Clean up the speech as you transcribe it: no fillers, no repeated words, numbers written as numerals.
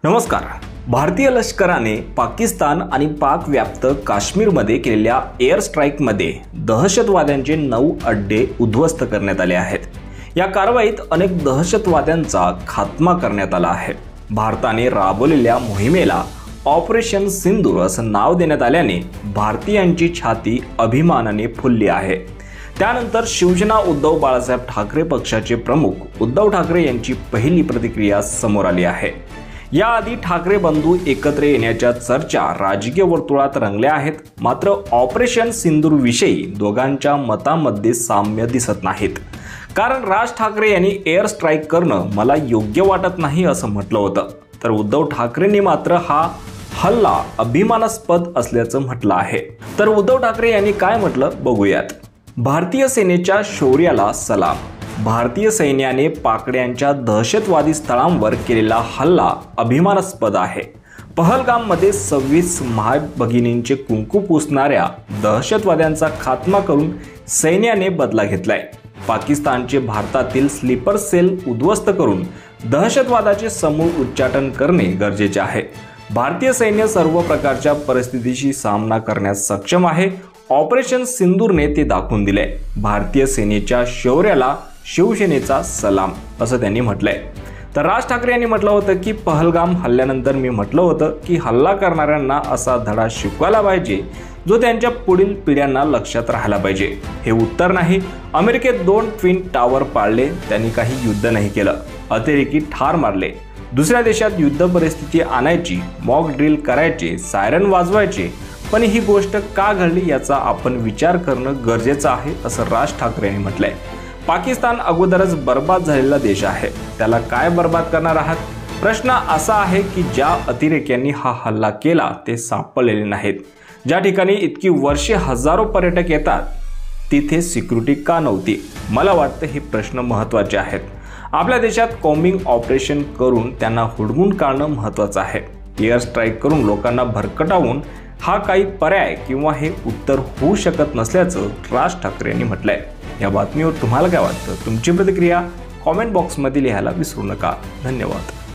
नमस्कार। भारतीय लष्कराने पाकिस्तान आणि पाक व्याप्त काश्मीरमध्ये केलेल्या एअर स्ट्राईकमध्ये दहशतवाद्यांचे 9 अड्डे उद्ध्वस्त करण्यात आले आहेत। या कारवाईत अनेक दहशतवाद्यांचा खात्मा करण्यात आला आहे। भारताने राबवलेल्या मोहिमेला ऑपरेशन सिंदूर असं नाव देण्यात आल्याने भारतीयांची छाती अभिमानाने फुलली आहे। त्यानंतर शिवसेना उद्धव बाळासाहेब ठाकरे पक्षाचे प्रमुख उद्धव ठाकरे यांची पहिली प्रतिक्रिया समोर आली आहे। याआधी ठाकरे बंधू एकत्र येण्याच्या चर्चा राजकीय वर्तुळात रंगल्या आहेत, मात्र ऑपरेशन सिंदूर विषयी दोघांच्या मतांमध्ये साम्य दिसत नाहीत। कारण राज ठाकरे यांनी एअर स्ट्राईक करणं मला योग्य वाटत नाही असं म्हटलं होतं, तर उद्धव ठाकरेंनी मात्र हा हल्ला अभिमानास्पद असल्याचं म्हटलं आहे। तर उद्धव ठाकरे यांनी काय म्हटलं बघूयात। भारतीय सेनेच्या शौर्याला सलाम। भारतीय सैन्याने पाकड्यांच्या दहशतवादी स्थळांवर केलेला हल्ला अभिमानास्पद आहे। पहलगाममध्ये 26 माय भगिनींचे कुंकू पुसणाऱ्या दहशतवाद्यांचा खात्मा करून सैन्याने बदला घेतलाय। पाकिस्तानचे भारतातील स्लीपर सेल उद्ध्वस्त करून दहशतवादाचे समूळ उच्चाटन करणे गरजेचे आहे। भारतीय सैन्य सर्व प्रकारच्या परिस्थितीशी सामना करण्यास सक्षम आहे। ऑपरेशन सिंदूरने ते दाखवून दिले। भारतीय सेनेच्या शौर्याला शिवसेनेचा सलाम असं त्यांनी म्हटलंय। तर राज ठाकरे यांनी म्हटलं होतं की पहलगाम हल्ल्यानंतर मी म्हटलं होतं की हल्ला करणाऱ्यांना असा धडा शिकवायला पाहिजे जो त्यांच्या पुढील पिढ्यांना लक्षात राहायला पाहिजे। हे उत्तर नाही। अमेरिकेत 2 ट्विन टावर पाडले, त्यांनी काही युद्ध नाही केलं, अतिरेकी ठार मारले। दुसऱ्या देशात युद्ध परिस्थिती आणायची, मॉक ड्रिल करायचे, सायरन वाजवायचे, पण ही गोष्ट का घडली याचा आपण विचार करणं गरजेचं आहे असं राज ठाकरे यांनी म्हटलंय। पाकिस्तान अगोदरच बर्बाद झालेला देश आहे, त्याला काय बर्बाद करणार आहात? प्रश्न असा आहे की ज्या अतिरेक्यांनी हा हल्ला केला ते सापडलेले नाहीत। ज्या ठिकाणी इतकी वर्षे हजारो पर्यटक येतात तिथे सिक्युरिटी का नव्हती? मला वाटतं हे प्रश्न महत्त्वाचे आहेत। आपल्या देशात कॉम्बिंग ऑपरेशन करून त्यांना हुडकून काढणं महत्त्वाचं आहे। एअर स्ट्राईक करून लोकांना भरकटावून हा काही पर्याय किंवा हे उत्तर होऊ शकत नसल्याचं राज ठाकरे यांनी म्हटलंय। या बातमीवर तुम्हाला काय वाटतं? तुमची प्रतिक्रिया कॉमेंट बॉक्समध्ये लिहायला विसरू नका। धन्यवाद।